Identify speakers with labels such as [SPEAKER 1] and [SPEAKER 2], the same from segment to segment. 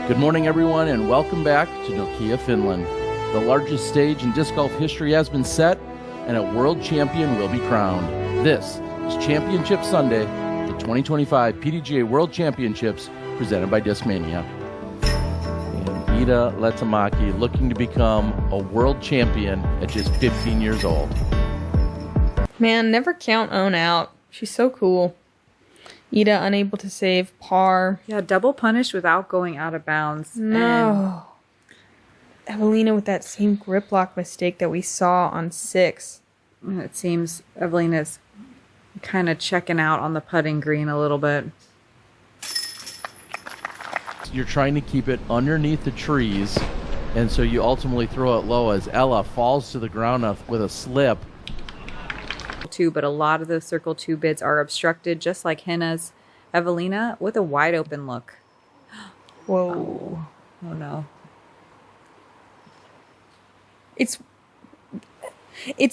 [SPEAKER 1] Good morning, everyone, and welcome back to Nokia, Finland. The largest stage in disc golf history has been set, and a world champion will be crowned. This is Championship Sunday, the 2025 PDGA World Championships, presented by Discmania. And Iida Lehtomäki looking to become a world champion at just 15 years old.
[SPEAKER 2] Man, never count Own out. She's so cool. Iida unable to save par.
[SPEAKER 3] Yeah, double punish without going out of bounds.
[SPEAKER 2] No. Evelina with that same grip lock mistake that we saw on 6.
[SPEAKER 3] It seems Evelina's kind of checking out on the putting green a little bit.
[SPEAKER 1] You're trying to keep it underneath the trees, and so you ultimately throw it low as Ella falls to the ground with a slip.
[SPEAKER 3] But a lot of the circle 2 bids are obstructed, just like Henna's. Evelina with a wide open look.
[SPEAKER 2] Whoa.
[SPEAKER 3] Oh no.
[SPEAKER 2] It's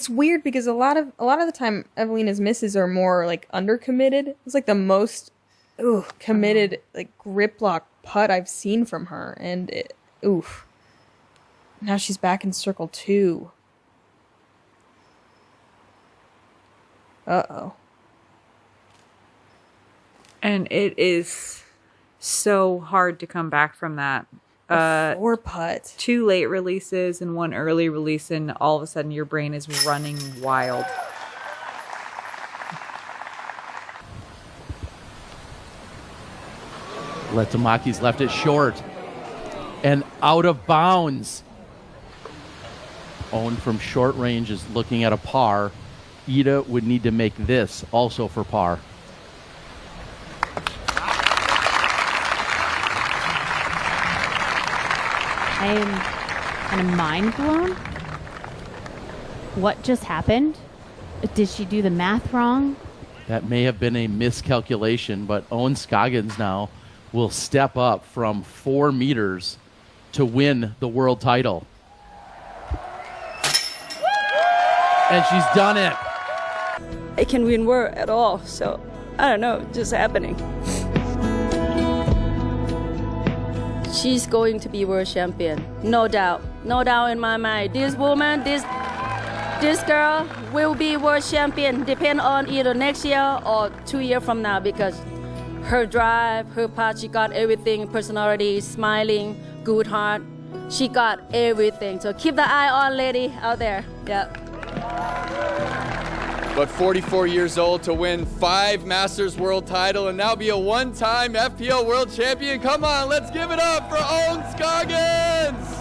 [SPEAKER 2] weird because a lot of the time Evelina's misses are more like undercommitted. It's like the most committed like grip lock putt I've seen from her, and now she's back in circle 2. Uh-oh.
[SPEAKER 3] And it is so hard to come back from that.
[SPEAKER 2] 4 putt.
[SPEAKER 3] 2 late releases and 1 early release, and all of a sudden your brain is running wild.
[SPEAKER 1] Lehtomäki's left it short and out of bounds. Own from short range is looking at a par. Iida would need to make this also for par.
[SPEAKER 4] I am kind of mind blown. What just happened? Did she do the math wrong?
[SPEAKER 1] That may have been a miscalculation, but Owen Scoggins now will step up from 4 meters to win the world title. And she's done it.
[SPEAKER 5] I can win world at all, so I don't know, just happening. She's going to be world champion, no doubt in my mind. This woman, this girl will be world champion, depend on either next year or 2 years from now, because her drive, her part, she got everything, personality, smiling, good heart, she got everything. So keep the eye on lady out there. Yeah.
[SPEAKER 6] But 44 years old to win 5 Masters World title and now be a 1-time FPO World Champion. Come on, let's give it up for Owen Scoggins!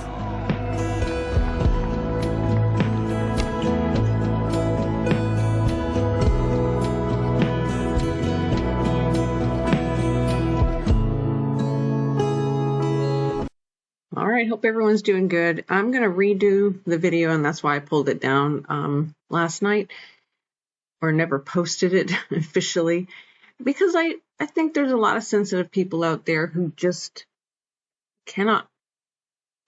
[SPEAKER 7] All right, hope everyone's doing good. I'm going to redo the video, and that's why I pulled it down last night, or never posted it officially, because I think there's a lot of sensitive people out there who just cannot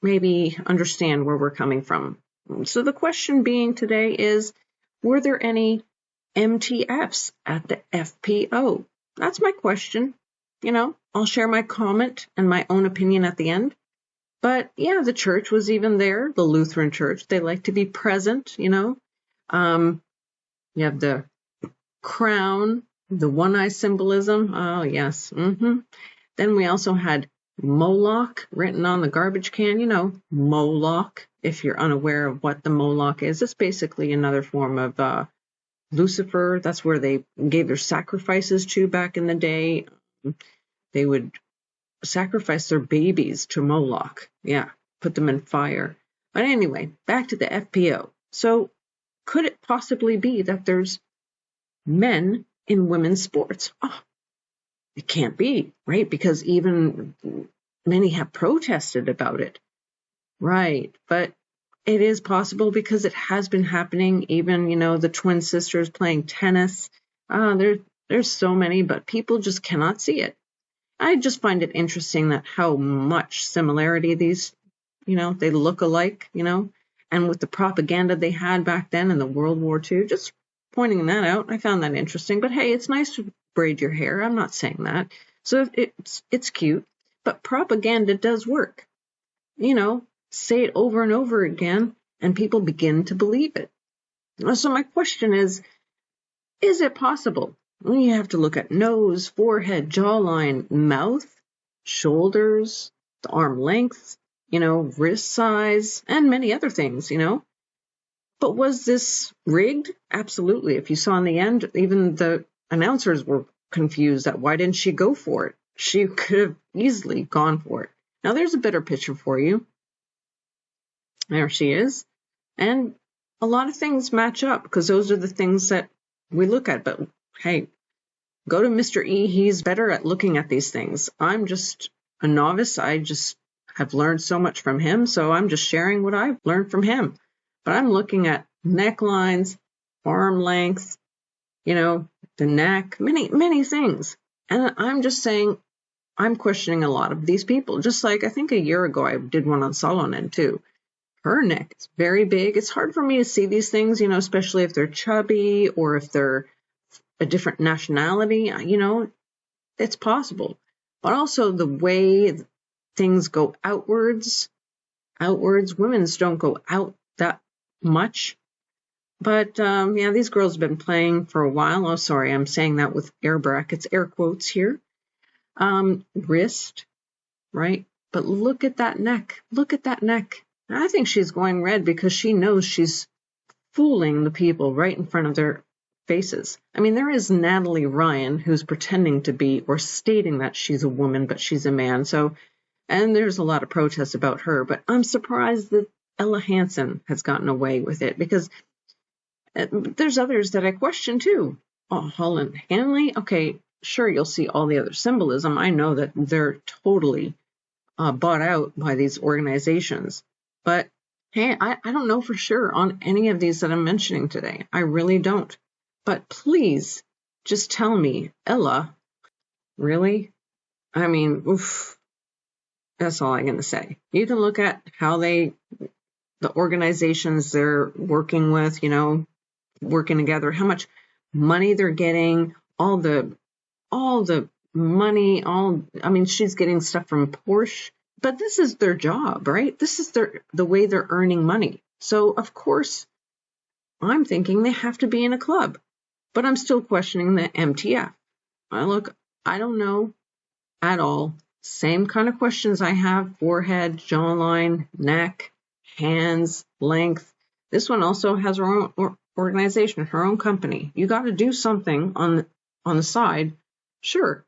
[SPEAKER 7] maybe understand where we're coming from. So the question being today is, were there any MTFs at the FPO? That's my question. I'll share my comment and my own opinion at the end. But yeah, the church was even there, the Lutheran church. They like to be present, You have the crown, the one-eye symbolism. Oh, yes. Then we also had Moloch written on the garbage can. Moloch, if you're unaware of what the Moloch is. It's basically another form of Lucifer. That's where they gave their sacrifices to back in the day. They would sacrifice their babies to Moloch. Yeah, put them in fire. But anyway, back to the FPO. So could it possibly be that there's men in women's sports? Oh, it can't be, right? Because even many have protested about it. Right, but it is possible because it has been happening. Even, the twin sisters playing tennis. There's so many, but people just cannot see it. I just find it interesting that how much similarity these, they look alike, and with the propaganda they had back then in the World War II, just pointing that out, I found that interesting. But hey, it's nice to braid your hair. I'm not saying that. So it's cute. But propaganda does work. Say it over and over again, and people begin to believe it. So my question is it possible? Well, you have to look at nose, forehead, jawline, mouth, shoulders, the arm length, wrist size, and many other things, But was this rigged? Absolutely. If you saw in the end, even the announcers were confused that why didn't she go for it? She could have easily gone for it. Now there's a better picture for you. There she is. And a lot of things match up because those are the things that we look at. But hey, go to Mr. E. He's better at looking at these things. I'm just a novice. I just have learned so much from him. So I'm just sharing what I've learned from him. But I'm looking at necklines, arm length, the neck, many things. And I'm just saying, I'm questioning a lot of these people. Just like I think a year ago, I did one on Salonen too. Her neck is very big. It's hard for me to see these things, especially if they're chubby or if they're a different nationality, it's possible. But also the way things go outwards, women's don't go out that much. But these girls have been playing for a while. Oh, sorry, I'm saying that with air brackets, air quotes here. Wrist, right? But look at that neck. Look at that neck. I think she's going red because she knows she's fooling the people right in front of their faces. I mean, there is Natalie Ryan who's pretending to be or stating that she's a woman, but she's a man. So, and there's a lot of protests about her, but I'm surprised that Ella Hansen has gotten away with it because there's others that I question too. Oh, Holland Hanley. Okay, sure, you'll see all the other symbolism. I know that they're totally bought out by these organizations. But hey, I don't know for sure on any of these that I'm mentioning today. I really don't. But please just tell me, Ella, really? I mean, oof, that's all I'm going to say. You can look at how the organizations they're working with, working together, how much money they're getting, all the money, she's getting stuff from Porsche. But this is their job, right? This is the way they're earning money. So, of course, I'm thinking they have to be in a club. But I'm still questioning the MTF. I don't know at all. Same kind of questions I have: forehead, jawline, neck, hands, length. This one also has her own organization, her own company. You got to do something on the side. Sure.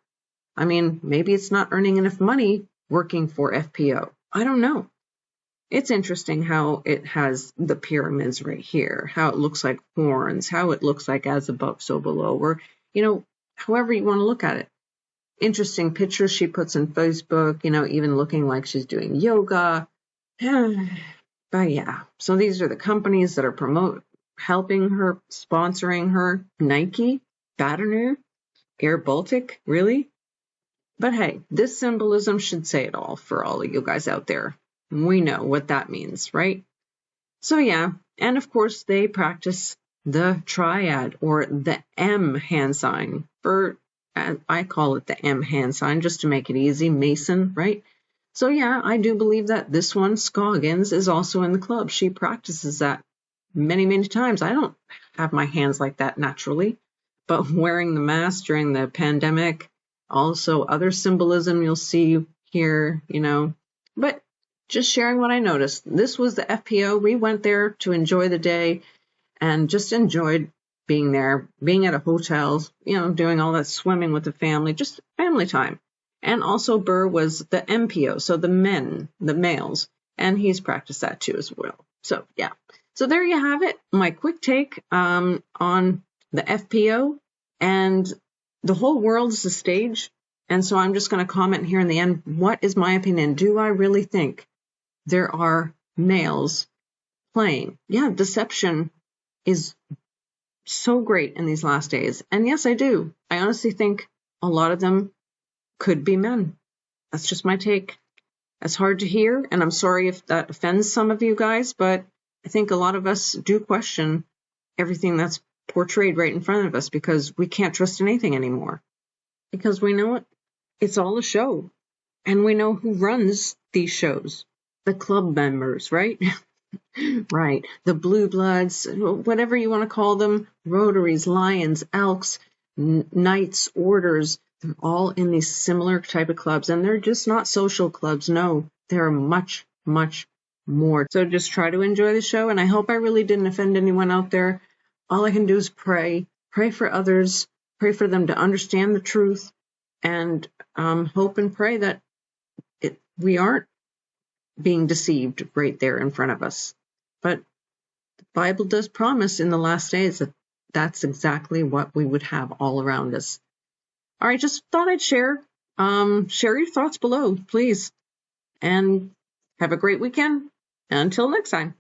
[SPEAKER 7] I mean, maybe it's not earning enough money working for FPO. I don't know. It's interesting how it has the pyramids right here, how it looks like horns, how it looks like as above, so below, or, however you want to look at it. Interesting pictures she puts on Facebook, even looking like she's doing yoga. But yeah, so these are the companies that are helping her, sponsoring her. Nike, Batterner, Air Baltic, really? But hey, this symbolism should say it all for all of you guys out there. We know what that means, right? So yeah, and of course they practice the triad or the M hand sign. I call it the M hand sign just to make it easy, Mason, right? So yeah, I do believe that this one, Scoggins, is also in the club. She practices that many, many times. I don't have my hands like that naturally, but wearing the mask during the pandemic, also other symbolism you'll see here, but just sharing what I noticed. This was the FPO. We went there to enjoy the day and just enjoyed being there, being at a hotel, doing all that swimming with the family, just family time. And also Burr was the MPO, so the males, and he's practiced that too as well. So yeah. So there you have it, my quick take on the FPO, and the whole world is the stage. And so I'm just going to comment here in the end, what is my opinion? Do I really think there are males playing? Yeah, deception is so great in these last days. And yes, I do. I honestly think a lot of them could be men. That's just my take. That's hard to hear, and I'm sorry if that offends some of you guys, but I think a lot of us do question everything that's portrayed right in front of us because we can't trust anything anymore. Because we know it's all a show. And we know who runs these shows. The club members, right? Right. The Blue Bloods, whatever you want to call them, Rotaries, Lions, Elks, Knights, Orders, they're all in these similar type of clubs. And they're just not social clubs. No, they're much, much more. So just try to enjoy the show. And I hope I really didn't offend anyone out there. All I can do is pray for others, pray for them to understand the truth, and hope and pray that we aren't being deceived right there in front of us. But the Bible does promise in the last days that that's exactly what we would have all around us. All right, just thought I'd share. Share your thoughts below, please. And have a great weekend. Until next time.